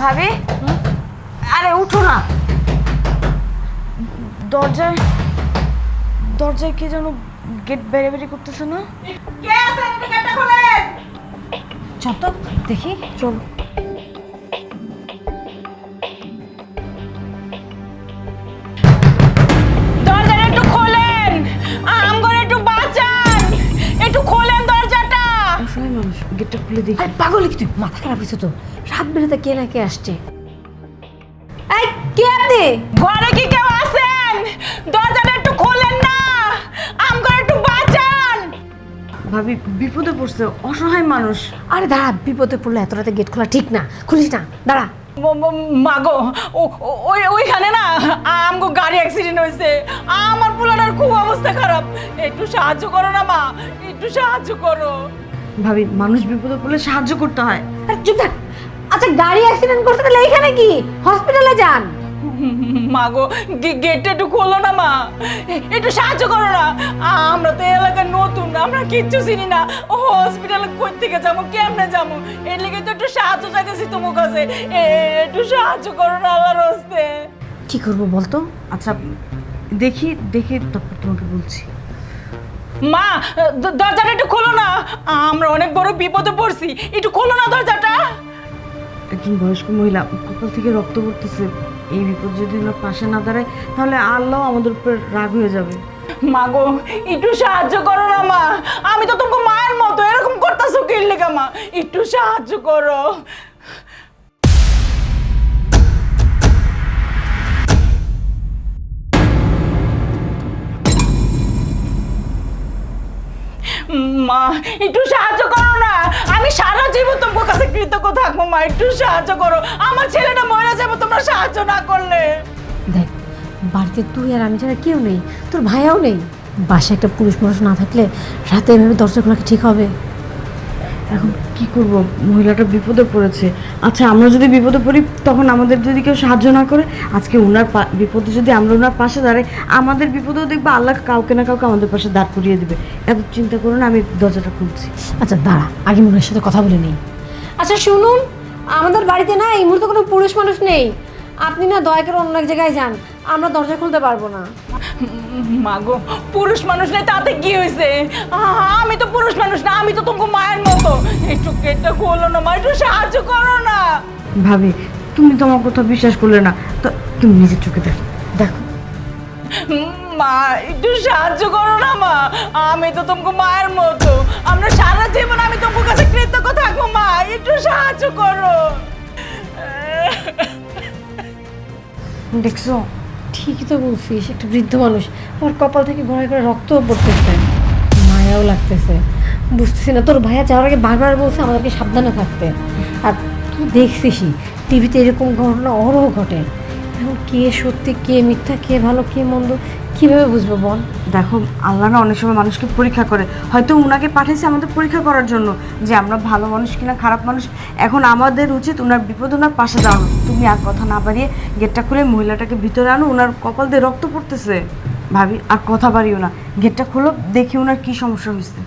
ভাবি আরে উঠো না। দরজায় দরজায় কে যেন গেট বেড়ে বেড়ে করতেছে না? কে আছে এটা গেটটা খোলেন। চল তো দেখি। চল। দরজাটা একটু খোলেন, আমগরে একটু বাঁচান, একটু খোলেন দরজাটা। অসহায় মানুষ, গেটটা খুলে দেখি। আরে পাগল কি তুই? মাথা খারাপ হয়েছে তো? রাত বেলাতে কে না কে আসছে? এই কে আপনি? ঘরে কি কেউ আছেন? দরজাটা একটু খোলেন না, আমগরে একটু বাঁচান। ভাবি বিপদে পড়ছে, অসহায় মানুষ। আরে দাঁড়া, বিপদে পড়লে এত রাতে গেট খোলা ঠিক না, খুলিস না, দাঁড়া। মাগো ওইখানে না আমগো গাড়ি অ্যাক্সিডেন্ট হয়েছে, আমার পোলাটার খুব অবস্থা খারাপ, একটু সাহায্য করো না মা, একটু সাহায্য করো। ভাবি মানুষ বিপদে পড়লে সাহায্য করতে হয়। আরে চুপ থাক। আচ্ছা গাড়ি অ্যাক্সিডেন্ট করতে তাহলে এইখানে কি? হসপিটালে যান। মাগো গেটটা একটু খোলো না মা, একটু সাহায্য করো না। আমরা তো এই এলাকায় নতুন, আমরা কিচ্ছু চিনি না। হসপিটালে কই থেকে যাবো, কেমনে যাবো, এর লেগে তো একটু সাহায্য চাইতেছি তোমার কাছে, একটু সাহায্য করো না আল্লাহর হস্তে। কি করবো বলতো? আচ্ছা দেখি দেখি তারপর তোমাকে বলছি। মা দরজাটা একটু খোলো না, আমরা অনেক বড় বিপদে পড়ছি, একটু খোলো না দরজাটা। একজন বয়স্ক মহিলা, কপাল থেকে রক্ত পড়তেছে। এই বিপদ যদি ওনার পাশে না দাঁড়ায় তাহলে আল্লাহ আমাদের উপর রাগ হয়ে যাবে। মাগো একটু সাহায্য করো না মা, আমি তো তোমাকে মায়ের মতো, এরকম করতেছো কি লেগা মা, একটু সাহায্য করো। মা একটু সাহায্য করো না, আমি সারা জীবন তোমার কাছে কৃতজ্ঞ থাকবো মা, একটু সাহায্য করো, আমার ছেলেটা মরে যাবে তোমরা সাহায্য না করলে। দেখ, বাড়িতে তুই আর আমি ছাড়া কেউ নেই, তোর ভাইয়াও নেই। বাসায় একটা পুরুষ মানুষ না থাকলে রাতে এভাবে দরজা খোলা কি ঠিক হবে? এখন কি করব, মহিলাটা বিপদে পড়েছে। আচ্ছা আমরা যদি বিপদে পড়ি তখন আমাদের যদি কেউ সাহায্য না করে, আজকে ওনার বিপদে যদি আমরা ওনার পাশে দাঁড়াই, আমাদের বিপদেও দেখবো আল্লাহ কাউকে না কাউকে আমাদের পাশে দাঁড় করিয়ে দেবে। এত চিন্তা করো না, আমি দরজাটা খুলছি। আচ্ছা দাঁড়া, আগে মনের সাথে কথা বলে নেই। আচ্ছা শুনুন, আমাদের বাড়িতে না এই মুহূর্তে কোনো পুরুষ মানুষ নেই। আপনি না দয়া করে অন্য এক জায়গায় যান, আমরা দরজা খুলতে পারবো না। মাগো পুরুষ মানুষ নেই তাতে কি হয়েছে, আমি তো পুরুষ মানুষ না, আমি তো তোমাকে মায়ের মতো, একটু গেটটা খোলো না মা, একটু সাহায্য করো না। ভাবি তুমি তো আমার কথা বিশ্বাস করলে না, তো তুমি নিজের চোখে দেখো দেখো। মা একটু সাহায্য করো না মা, আমি তো তোমাকে মায়ের মতো, আমরা সারা জীবন আমি তোমার কাছে কৃতজ্ঞ থাকবো মা, একটু সাহায্য করো। দেখছো ঠিকই তো বলছিস, একটা বৃদ্ধ মানুষ, আমার কপাল থেকে ঘরে করে রক্তও পড়তেছে, মায়াও লাগতেছে। বুঝতেছি না, তোর ভাইয়া যাওয়ার আগে বারবার বলছে আমাদেরকে সাবধানে থাকতে। আর তুই দেখছিসই টিভিতে এরকম ঘটনা অহরহ ঘটে। এখন কে সত্যি কে মিথ্যা, কে ভালো কে মন্দ, কীভাবে বুঝবো বল? দেখো আল্লাহ না অনেক সময় মানুষকে পরীক্ষা করে, হয়তো উনাকে পাঠিয়েছে আমাদের পরীক্ষা করার জন্য যে আমরা ভালো মানুষ কিনা খারাপ মানুষ। এখন আমাদের উচিত ওনার বিপদ ওনার পাশে দাঁড়ানো। তুমি আর কথা না বাড়িয়ে গেটটা খুলে মহিলাটাকে ভিতরে আনো, ওনার কপাল দিয়ে রক্ত পড়তেছে। ভাবি আর কথা বাড়িও না, গেটটা খুলো, দেখি ওনার কি সমস্যা হয়েছে।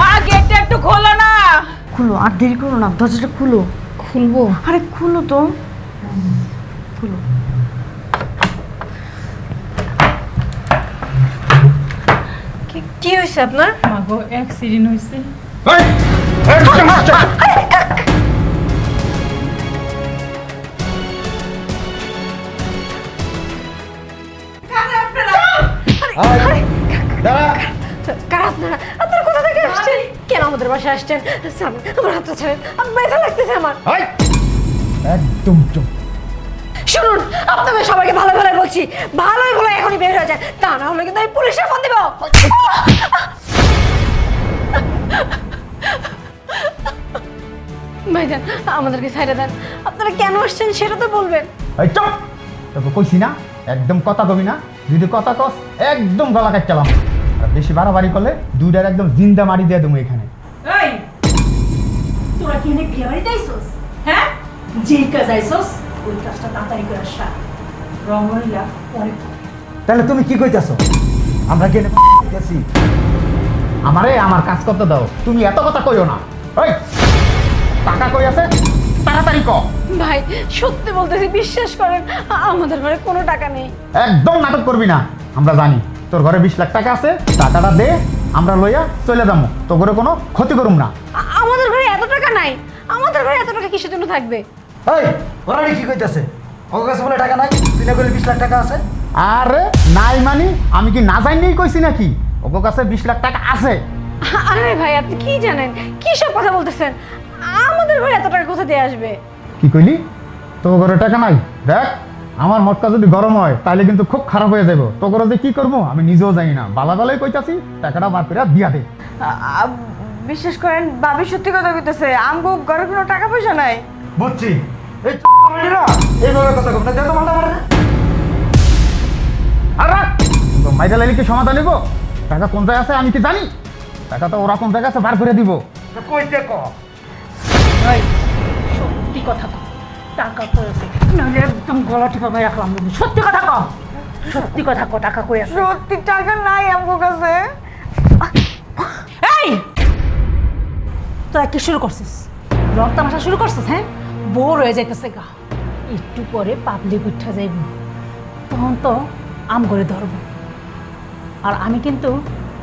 মা গেটটা একটু খোলো না। খুলো, আর দেরি করো না, দরজাটা খুলো। খুলবো? আরে খুলো তো, খুলো। কি হয়েছে আপনার? মাগো অ্যাক্সিডেন্ট হয়েছে। কার আপনারা? আপনারা কোথা থেকে আসছেন? কেন আমাদের বাসায় আসছেন? ছাড়েন, আমার হাতটা ছাড়েন, আমার ব্যথা লাগতেছে আমার। একদম চুপ। শুনুন, আপনাদের সবাইকে ভালো ভালো বলছি, ভালোই ভালো এখনই বের হয়ে যায়, তা না হলে কিন্তু আমি পুলিশে ফোন দিব। ভাইজান আমাদেরকে ছাইড়ে দেন, আপনারা কেন আসছেন সেটা তো বলবেন। এই চুপ, তোকে কইছি না একদম কথা কবি না, যদি কথা কস একদম গলা কাটলাম। আর বেশি বাড়াবাড়ি করলে দুইটার একদম জিন্দা মারি দিয়ে দেবো এখানে। এই তোরা কি এনে বিয়ে বাড়িতে আইসোস? হ্যাঁ, যে কাজ আইসোস ওই কাজটা তাড়াতাড়ি করে আসা, রমণীরা পরে। তাহলে তুমি কি কইতাছো? আমরা কেন কইতাছি? আমারে আমার কাজ করতে দাও, তুমি এত কথা কইও না। ওই টাকা কই আছে তাড়াতাড়ি ক। ভাই সত্যি বলতেছি, বিশ্বাস করেন আমাদের ঘরে কোনো টাকা নেই। একদম নাটক করবি না, আমরা জানি তোর ঘরে 20 লাখ টাকা আছে, টাকাটা দে, আমরা লইয়া চলে যাবো, তো করে কোনো ক্ষতি করুম না। আমাদের ঘরে এত টাকা নাই। আমাদের ঘরে এত টাকা কিসের জন্য থাকবে? এই ওরা কি কইতাছে? ওর কাছে বলে টাকা নাই, তুই না বলে 20 লাখ টাকা আছে। আরে নাই মানে আমি কি না জানিই কইছি নাকি? ওর কাছে 20 লাখ টাকা আছে। আরে ভাই আপনি কি জানেন, কি সব কথা বলতেছেন? আমাদের ঘরে এত টাকা কোথা দিয়ে আসবে? কি কইলি? তোর ঘরে টাকা নাই? দেখ আমার মটকা যদি গরম হয় তাহলে কিন্তু খুব খারাপ হয়ে যাবো। তো করে যে কি করবো আমি নিজেও জানি না, বালাবালাই কইতাছি টাকাটা বার করে দিয়া দে। বিশ্বাস করেন ভাবি সত্যি কথা কইতেছে, আমগো ঘরে কোনো টাকা পয়সা নাই। বুঝছি, এই না এইভাবে কথা কম না, দে তো মাথা মারে। আর রাখ, মাইজা লাইলে কি সমাধান নিব? টাকা কোন জায়গায় আছে আমি কি জানি? টাকা তো ওরা কোন জায়গায় আছে বার করে দিব। কইতে ক। এই সত্যি কথা কও, টাকা কইছে নাহলে একদম গলা টিপা ভাই রাখলাম। সত্যি কথা কও, সত্যি কথা কও, টাকা কই আছে? সত্যি টাকা নাই আমগো কাছে। এই তোরা কি শুরু করছিস? রং তামাশা শুরু করছিস? হ্যাঁ, বোর হয়ে যাইতেছে গা। একটু পরে পাবলিক উঠা যাইব, তখন তো আম করে ধরব, আর আমি কিন্তু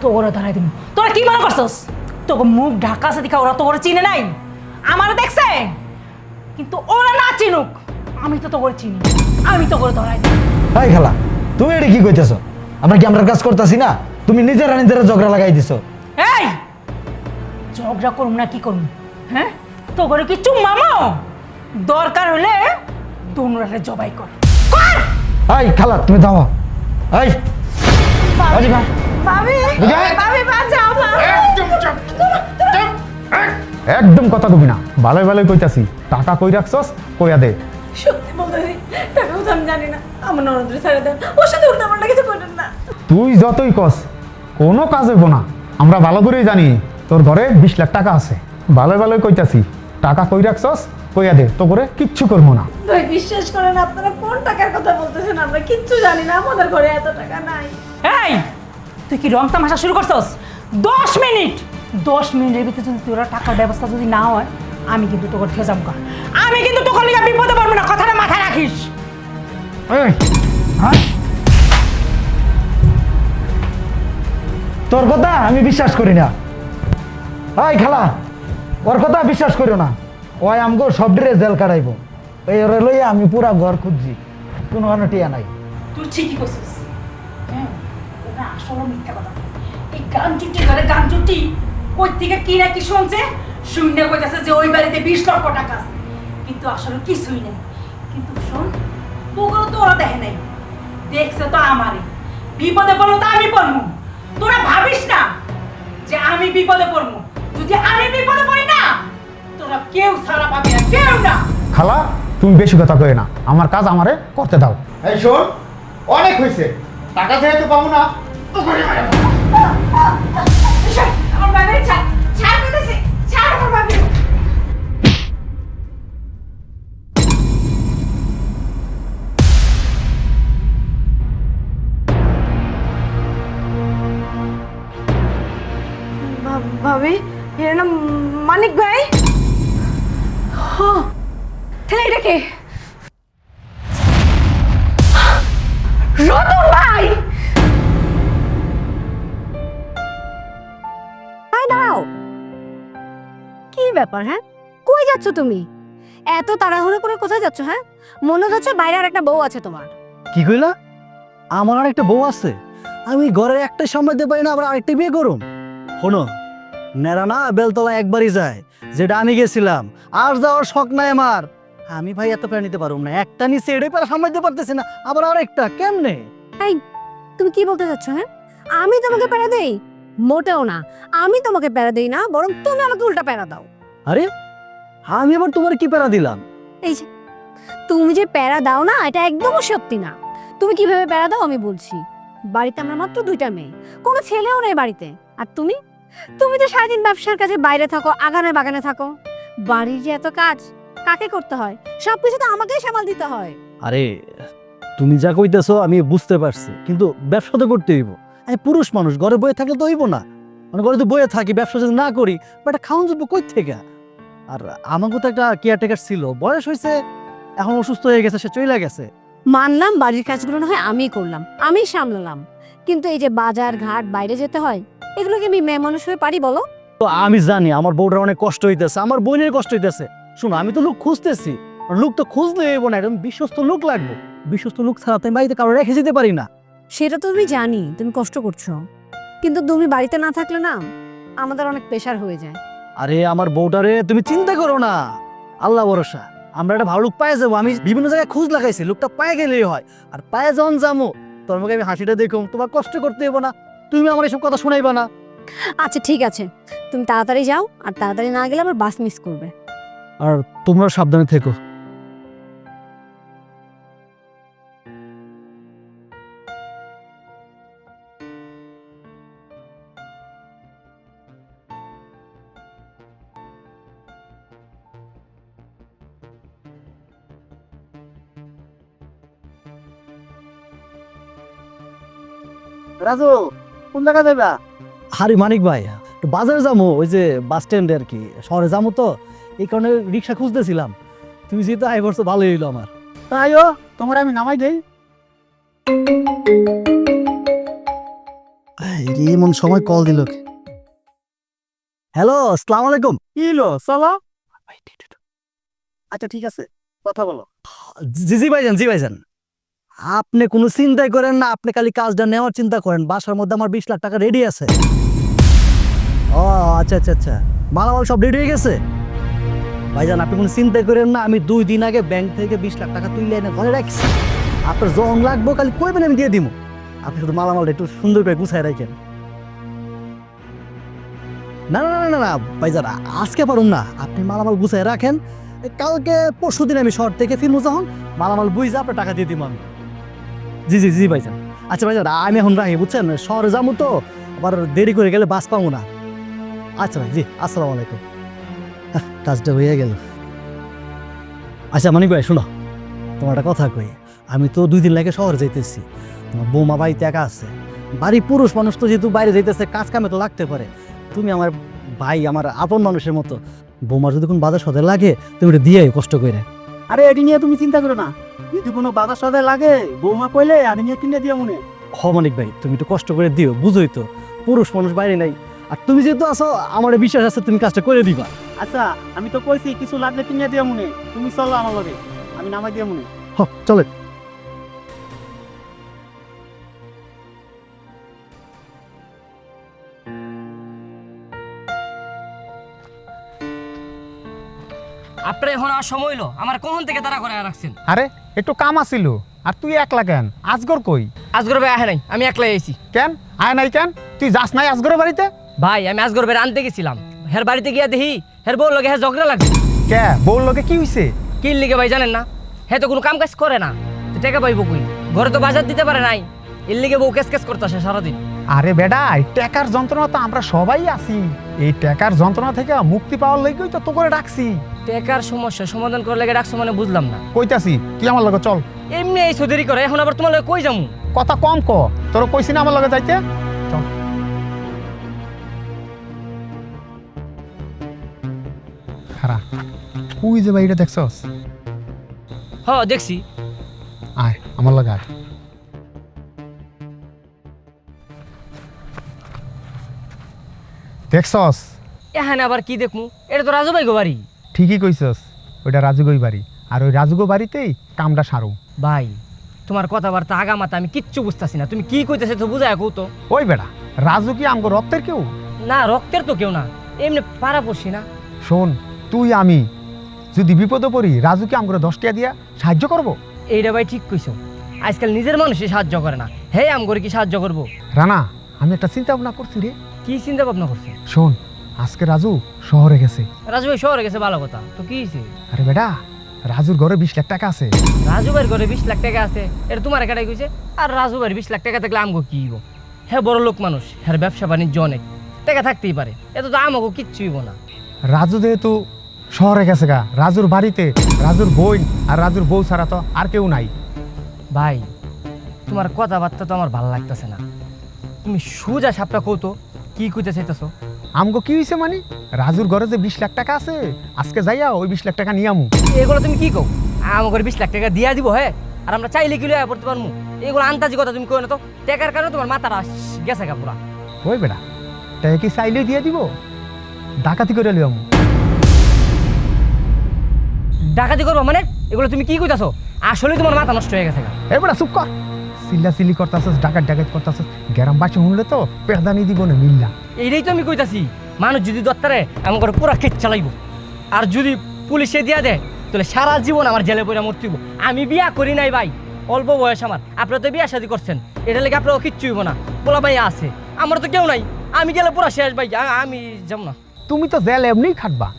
তো ওরা ধরাই দিব। তোরা কি মনে করছিস তোকে মুখ ঢাকা আছে দেখা ওরা তো ওরা চিনে নাই? আমার দেখছে, কিন্তু ওরা না চিনুক, আমি তো তোকে চিনি, আমি তো করে ধরাই দিব। এই খালা, তুমি এটা কি কইতেছো? আমরা কি আমরা কাজ করতেছি না? তুমি নিজেরা নিজেরা ঝগড়া লাগাই দিছো। এই ঝগড়া করুম না কি করুম? হ্যাঁ, তো করে কি চুম্মামো? দরকার হলে দোনরারে জবাই কর। এই খালা তুমি দাও। এই ভাবি বুঝাই? ভাবি বাঁচাও ভাবি। একদম কথা কবি না, ভালোই ভালোই কইতাছি। টাকা কই রাখছস কইয়া দে। সত্যি বলতেছি, টাকা কথা আমি জানি না। আমার ননদরে ছেড়ে দেন, ওর সাথে উল্টা পাল্টা কিছু করেন না। তুই যতই কস কোনো কাজ হইব না। আমরা ভালো করেই জানি তোর ঘরে 20 লাখ টাকা আছে। ভালোই ভালোই কইতাছি, টাকা কই রাখছস কইয়া দে, তো করে কিচ্ছু করবো না। ভাই বিশ্বাস করেন, আপনারা কোন টাকার কথা বলতেছেন আমরা কিচ্ছু জানি না। আমাদের ঘরে এত টাকা নাই। এই তুই কি রং তামাশা শুরু করছস? 10 মিনিটের ভিতরে যদি তোরা টাকার ব্যবস্থা যদি না হয়, আমি কিন্তু তোকে থেকে যাবো। আমি কিন্তু তোকে লিগে বিপদে পড়বো না, কথাটা মাথায় রাখিস। এই হ্যাঁ, তোর কথা আমি বিশ্বাস করি না। এই খালা, ওর কথা বিশ্বাস করিও না। ওই আমগো সব ড্রেস জেল কাটাইব। এই ওরে লইয়া আমি পুরা ঘর খুঁজছি, কোনো কারণে টিয়া নাই। তুই ঠিকই করছিস। হ্যাঁ, ওটা আসলে মিথ্যা কথা। এই গান চুটি গেলে গান চুটি কই থেকে কি না কি শুনছে, শুনে কইতাছে যে ওই বাড়িতে 20 লক্ষ টাকা আছে, কিন্তু আসলে কিছুই নেই। কিন্তু শোন, তোগুলো তো ওরা দেখে নাই, দেখছে তো আমারই। বিপদে পড়লো তো আমি পড়বো। তোরা ভাবিস না যে আমি বিপদে পড়বো। যদি আমি বিপদে পড়ি না, তোরা কেউ ছাড়া পাবি না, কেউ না। খালা তুমি বেশি কথা কই না, আমার কাজ আমারে করতে দাও। এই শোন, অনেক হইছে, টাকা যেহেতু পাবো না তো করে মারা। আমার বাবার ছাড়, ছাড় করতেছে, ছাড় আমার বাবার। ভাবি এর নাম মানিক ভাই। তাহলে এটা কে? রতন ভাই! হাই দাঁড়াও, কি ব্যাপার? হ্যাঁ, কই যাচ্ছ তুমি? এত তাড়াহুড়ো করে কোথায় যাচ্ছ? হ্যাঁ, মনে হচ্ছে বাইরে আর একটা বউ আছে তোমার। কি কইলা? আমার আর একটা বউ আছে? আমি ঘরে একটা সামলাতে পারি না, আবার আরেকটা বিয়ে করুম? শোনো, নেড়া না বেলতলা একবারই যায়, যেটা আমি গেছিলাম। আর যাওয়ার শখ নাই আমার। আমি ভাই এত প্যারা নিতে পারুম না, একটা নিচে এটাই প্যারা সামলাতে পারতেছি না, আবার আরেকটা কেমনে? এই তুমি কি বলতে চাচ্ছ? হ্যাঁ, আমি তোমাকে প্যারা দেই? মোটেও না, আমি তোমাকে প্যারা দেই না, বরং তুমি আমাকে উল্টা প্যারা দাও। আরে আমি আবার তোমার কি প্যারা দিলাম? এই যে তুমি যে প্যারা দাও না, এটা একদমই সত্যি না। তুমি কিভাবে প্যারা দাও আমি বলছি। বাড়িতে আমরা মাত্র 2টা মেয়ে, কোনো ছেলেও নেই বাড়িতে। আর তুমি তুমি তো সারাদিন ব্যবসার কাজে বাইরে থাকো, আগানে বাগানে থাকো। বাড়ির যে এত কাজ কাকে করতে হয়? সবকিছু তো আমাকেই সামাল দিতে হয়। আরে তুমি যা কইতেছো আমি বুঝতে পারছি, কিন্তু ব্যবসা তো করতে হইব। আমি পুরুষ মানুষ, ঘরে বয়ে থাকলে তো হইব না। মানে ঘরে তো বইয়ে থাকি, ব্যবসা যদি না করি বা একটা খাওয়ান যাবো কই থেকে? আর আমাকে তো একটা কেয়ারটেকার ছিল, বয়স হয়েছে, এখন অসুস্থ হয়ে গেছে, সে চলে গেছে। মানলাম বাড়ির কাজগুলো না হয় আমিই করলাম, আমিই সামলালাম, কিন্তু এই যে বাজার ঘাট বাইরে যেতে হয়, এগুলো কি আমি মেয়ে মানুষ হয়ে পারি বলো? তো আমি জানি আমার বউটার অনেক কষ্ট হইতেছে, আমার বোনের কষ্ট হইতেছে। শোনো, আমি তো লোক খুঁজতেছি, লোক তো খুঁজলে এবো না, একদম বিশ্বস্ত লোক লাগবে। বিশ্বস্ত লোক ছাড়া তো আমি বাড়িতে কারো রেখে যেতে পারি না। সেটা তো তুমি জানি, তুমি কষ্ট করছো, কিন্তু তুমি বাড়িতে না থাকলে না আমাদের অনেক প্রেশার হয়ে যায়। আরে আমার বউটারে তুমি চিন্তা করো না, আল্লাহ ভরসা, আমরা একটা ভালো লোক পায়ে যাবো। আমি বিভিন্ন জায়গায় খোঁজ লাগাইছি, লোকটা পায়ে গেলেই হয়। আর পায়ে যখন যাবো তোর মুখে আমি হাসিটা দেখুম, তোমার কষ্ট করতে হবো না, তুমি আমার এসব কথা শোনাইবা না। আচ্ছা ঠিক আছে, তুমি তাড়াতাড়ি যাও, আর তাড়াতাড়ি না গেলে আবার বাস মিস করবে। আর তোমরা সাবধানে থেকো। রাজু, কোন জায়গা যাবা? আরে মানিক ভাই, একটু বাজারে যাবো, ওই যে বাস স্ট্যান্ডে আর কি, শহরে যাবো তো, এই কারণে রিক্সা খুঁজতেছিলাম। তুমি যেহেতু আই বছর ভালোই হইলো আমার। তাইও তোমার আমি নামাই দেই। এমন সময় কল দিল। হ্যালো, আসসালামু আলাইকুম। কি হলো চলো? আচ্ছা ঠিক আছে, কথা বলো। জি জি ভাইজান, জি ভাইজান, আপনি কোনো চিন্তাই করেন না, আপনি খালি কাজটা নেওয়ার চিন্তা করেন। বাসার মধ্যে আমার 20 লাখ টাকা রেডি আছে। ও আচ্ছা আচ্ছা আচ্ছা, মালামাল সব রেডি হয়ে গেছে। ভাইজান আপনি কোনো চিন্তাই করেন না, আমি 2 দিন আগে ব্যাংক থেকে 20 লাখ টাকা তুলে এনে ঘরে রাখছি। আপনার যখন লাগবো খালি কইবেন, আমি দিয়ে দিব। আপনি শুধু মালামালটা একটু সুন্দর করে গুছাই রাখেন। না না না না না ভাইজান, আজকে পারুন না, আপনি মালামাল গুছাই রাখেন। কালকে পরশু দিন আমি শহর থেকে ফিরবো, যখন মালামাল বুঝে আপনার টাকা দিয়ে দিব আমি। জি জি জি ভাইজান। আচ্ছা ভাইজান, আমি এখন রাখি, বুঝছেন, শহরে যাবো তো, আবার দেরি করে গেলে বাস পাবো না। আচ্ছা ভাই, জি আসসালামু আলাইকুম। কাজটা হয়ে গেল। আচ্ছা মানিক ভাই শোনো, তোমার একটা কথা কই, আমি তো 2 দিন লাগে শহরে যাইতেছি, তোমার বৌমা বাড়িতে একা আছে। বাড়ি পুরুষ মানুষ তো যেহেতু বাইরে যাইতেছে, কাজ কামে তো লাগতে পারে। তুমি আমার ভাই, আমার আপন মানুষের মতো, বৌমার যদি কোনো বাজার সদায় লাগে তুমি এটা দিয়ে কষ্ট করে। আরে এটি নিয়ে তুমি চিন্তা করো না, যদি কোনো বাধা সদায় লাগে বৌমা কইলে আমি নিয়ে কিনে দিয়ে মনে। হ মানিক ভাই, তুমি একটু কষ্ট করে দিও, বুঝোই তো পুরুষ মানুষ বাইরে নাই। আর তুমি যেহেতু আসো, আমার বিশ্বাস আছে তুমি কাজটা করে দিবা। আচ্ছা আমি তো কইছি কিছু লাগলে কিনে দিয়ে মনে, তুমি চলো আমার লগে, আমি নামাই দিয়ে মনে। হ চলে। আপনার এখন আর সময় হইলো, আমার কখন থেকে তারা করে রাখছেন? আরে একটু কাম আসিল, আর তুই একলা কেন? আজগর কই? আজগর ভাই আহে নাই, আমি একলাই আইছি। কেন আয় নাই কেন? তুই যাস নাই আজগরের বাড়িতে? ভাই আমি আজগর ভাই আনতে গেছিলাম, হের বাড়িতে গিয়া দেখি হের বউর লগে ঝগড়া লাগছে। কে বউর লগে কি হইছে? কি লিগে ভাই জানেন না? হে তো কোনো কাম কাজ করে না, তো টাকা পাইবো কই? ঘরে তো বাজার দিতে পারে নাই, এর লিগে বউ কেস কেস করতেছে সারাদিন। আরে বেটা, এই টাকার যন্ত্রণা তো আমরা সবাই আছি, এই টাকার যন্ত্রণা থেকে মুক্তি পাওয়ার লাগেই তো করে ডাকছি। টাকার সমস্যা সমাধান করে লেগে রাখছো মানে বুঝলাম না। কইতাছি তুই আমার লগে চল। এমনি এই দেরি করে, এখন আবার তোমার লগে কই যামু? কথা কম ক, তোর কইছি না আমার লগে যাইতে, চল। খারা তুই যে বাইরে দেখছস? হ দেখছি। আয় আমার লগে আয়। দেখছস? এখানে আবার কি দেখমু? এটা তো রাজু ভাই গো বাড়ি। ঠিকই কইছস, ওইটা রাজুগই বাড়ি, আর ওই রাজুগো বাড়িতেই কামটা সারু। ভাই তোমার কথাবার্তা আগামাতা আমি কিচ্ছু বুঝতাছি না, তুমি কি কইতেছো তো বুঝায় কও তো। ওই বেটা, রাজু কি আমগো রক্তের কেউ? না রক্তের তো কেউ না, এমনি পাড়া পড়ছি না। শোন, তুই আমি যদি বিপদে পড়ি, রাজু কি আমগো 10 টাকা দিয়া সাহায্য করব? এইটা ভাই ঠিক কইছো, আজকাল নিজের মানুষই সাহায্য করে না, হে আম করে কি সাহায্য করব? রানা, আমি একটা চিন্তা ভাবনা করছি রে। কি চিন্তা ভাবনা করছে? শোন, আজকে রাজু শহরে গেছে। রাজু ভাই শহরে গেছে, ভালো কথা, তো কি হয়েছে? আরে বেটা, রাজুর ঘরে 20 লাখ টাকা আছে। রাজু ভাইয়ের ঘরে 20 লাখ টাকা আছে, এটা তোমার একাটাই কইছে? আর রাজু ভাইয়ের 20 লাখ টাকা থাকলে আমগো কি হইব? হ্যাঁ বড় লোক মানুষ, হ্যাঁ ব্যবসা বাণিজ্য অনেক, টাকা থাকতেই পারে, এত তো আমাগো কিচ্ছু হইব না। রাজু যেহেতু শহরে গেছে গা, রাজুর বাড়িতে রাজুর বোন আর রাজুর বউ ছাড়া তো আর কেউ নাই। ভাই তোমার কথাবার্তা তো আমার ভালো লাগতেছে না, তুমি সোজা সাপটা কও তো, কি কইতে চাইতেছো? আমগো কি হয়েছে মানে রাজুর ঘরে যে 20 লাখ টাকা আছে আজকে যাইয়া ওই 20 লাখ টাকা নিয়ে আমু। এগুলো তুমি কি কও? আমার 20 লাখ টাকা দিয়া দিব হ্যাঁ, আর আমরা চাইলে কি লইয়া পড়তে পারমু? এগুলো আন্তাজি কথা তুমি কই না তো। টাকার কারণে তোমার মাথাটা গেছে গা পুরা। ওই বেটা টাকা কি চাইলে দিয়ে দিব? ডাকাতি করে লিয়ামু। ডাকাতি করবো মানে? এগুলো তুমি কি কইতাছো? আসলে তোমার মাথা নষ্ট হয়ে গেছে গা। এ বেটা চুপ কর। চিল্লা চিল্লি করতেছিস, ডাকাত ডাকাত করতেছিস, গ্যারাম বাচ্চা শুনলে তো পেদানি দিব না মিল্লা। এইটাই তো আমি কইতাছি, মানুষ যদি দত্তারে আমার করে পুরা কেট চালাইব, আর যদি পুলিশে দিয়া দেয় তাহলে সারা জীবন আমার জেলে পড়ে মরতে হইব। আমি বিয়া করি নাই ভাই, অল্প বয়স আমার। আপনারা তো বিয়া শাদী করছেন, এটা লেগে আপনারও কিচ্ছু হইব না। পোলা ভাই আছে, আমার তো কেউ নাই। আমি গেলে পুরা শেষ ভাই, আমি যাব না। তুমি তো জেল এমনিই খাটবা।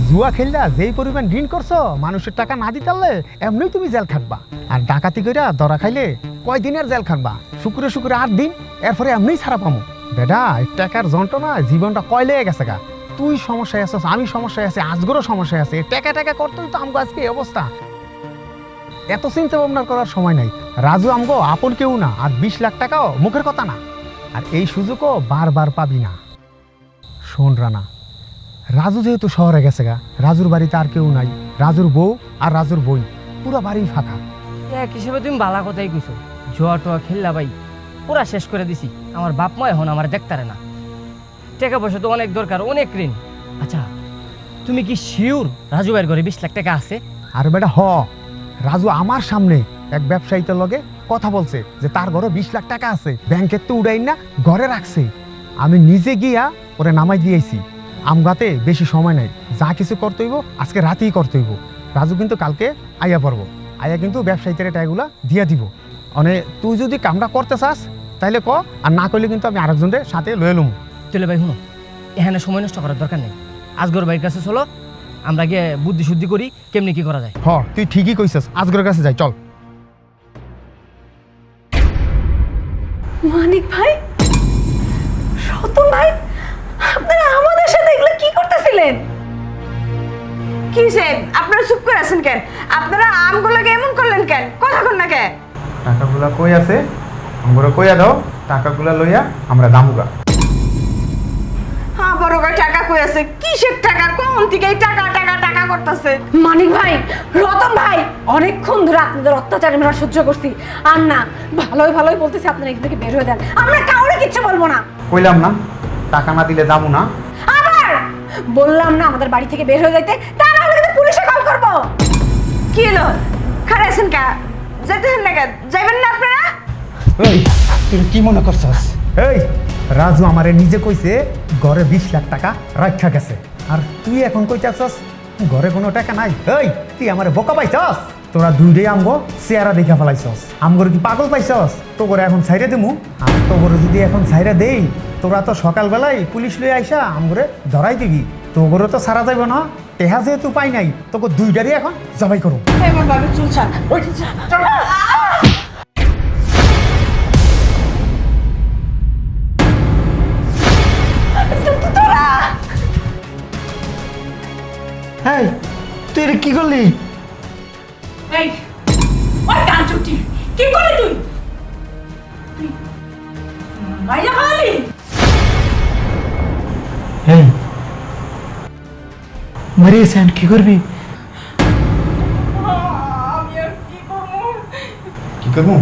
জুয়া খেললা যেই পরিমাণ ঋণ করছো, মানুষের টাকা না দিতে পারলে এমনিই তুমি জেল খাটবা। আর ডাকাতি কইরা ধরা খাইলে কয়দিনের জেল খাটবা? শুক্রে শুক্রে 8 দিন, এরপরে এমনিই ছাড়া পামু। বেটা এই টাকার যন্ত্রণা জীবনটা কয় লেগে গেছে গা। তুই সমস্যায় আছিস, আমি সমস্যায় আছি, আজগরও সমস্যায় আছে। টাকা টাকা করতেই তো আমগো আজকে এই অবস্থা। এত চিন্তা ভাবনা করার সময় নাই। রাজু আমগো আপন কেউ না, আর 20 লাখ টাকাও মুখের কথা না। আর এই সুযোগও বারবার পাবি না। শোন রানা, রাজু যেহেতু শহরে গেছে গা, রাজুর বাড়িতে আর কেউ নাই। রাজুর বউ আর রাজুর বই, পুরো বাড়ি ফাঁকা। এক হিসেবে তুমি বালা কথাই কইছো। জোয়া টোয়া খেললা ভাই, পুরা শেষ করে দিছি। আমার বাপ মা এখন আমার দেখতারে না। টাকা পয়সা তো অনেক দরকার, অনেক ঋণ। আচ্ছা তুমি কি শিওর রাজু ভাইয়ের ঘরে 20 লাখ টাকা আছে? আর বেটা রাজু আমার সামনে এক ব্যবসায়ীদের লগে কথা বলছে যে তার ঘরে 20 লাখ টাকা আছে, ব্যাংকের তো উড়াই না, ঘরে রাখছে। আমি নিজে গিয়া ওরে নামাই দিয়েছি। আমগাতে বেশি সময় নাই, যা কিছু করতে হইব আজকে রাতেই করতে হইব। রাজু কিন্তু কালকে আইয়া পড়বো, আইয়া কিন্তু ব্যবসায়ীদের টাকাগুলা দিয়া দিব। মানে তুই যদি কামটা করতে চাস তাইলে ক, আর না করলে কিন্তু আমি আরেকজনের সাথে লয়ে লম। তাহলে ভাই শুনো, এখানে সময় নষ্ট করার দরকার নেই। আজগর ভাইয়ের কাছে চলো, আমরা গিয়ে বুদ্ধি শুদ্ধি করি কেমনি কি করা যায়। তুই ঠিকই কইছিস, আজগরের কাছে যাই, চল। মানিক ভাই, রতন ভাই, আপনারা আমাদের সাথে এগুলো কি করতেছিলেন? কি হইছে? আপনারা চুপ করে আছেন কেন? আপনারা আমগুলোকে এমন করলেন কেন? কথা কন না কেন? টাকাগুলা কই আছে আমরা কইয়া দাও, টাকাগুলা লইয়া আমরা দামুগা। হ্যাঁ, বড় করে টাকা কই আছে? কিসের টাকা? কোন থেকে এই টাকা টাকা টাকা করতেছে? মানিক ভাই, রতন ভাই, অনেকক্ষণ ধরে আপনাদের অত্যাচার আমরা সহ্য করছি। আর না, ভালোই ভালোই বলতেছি আপনারা এখান থেকে বের হয়ে যান। আমরা কাউরে কিচ্ছু বলবো না। কইলাম না টাকা না দিলে দামু না। আবার বললাম না আমাদের বাড়ি থেকে বের হয়ে যাইতে, তা না হলে কিন্তু পুলিশে কল করব। কি হলো? খারে আছেন কা? যেতেছেন না কেন? যাইবেন না আপনারা? এই তুই কি মনে করছস? এই রাজু আমারে নিজে কইছে ঘরে 20 লাখ টাকা রাখা গেছে, আর তুই এখন কইতাছস ঘরে কোনো টাকা নাই। এই তুই আমারে বোকা পাইছস? তোরা দুইটাই আমগো চেহারা দেখা ফেলাইছস। আমগরে কি পাগল পাইছস? তোরে এখন ছাইরে দিমু? আর তোরে যদি এখন ছাইরে দেই, তোরা তো সকালবেলায় পুলিশ লই আইসা আমগরে ধরাই দিবি। তোরে তো ছাড়া যাইব না। টেহা যেহেতু পাই নাই, তোকে দুইটারই এখন জবাই করো। এমন ভাবে চুল ছাড়। ওই চলো। হ্যাঁ তুই এটা কি করলি? এই ওই গানচুটি কি করলি তুই? তুই মাইয়া ভালি? এই মরিয়েছেন কি করবি? আমি আর কি করবো? কি করবো?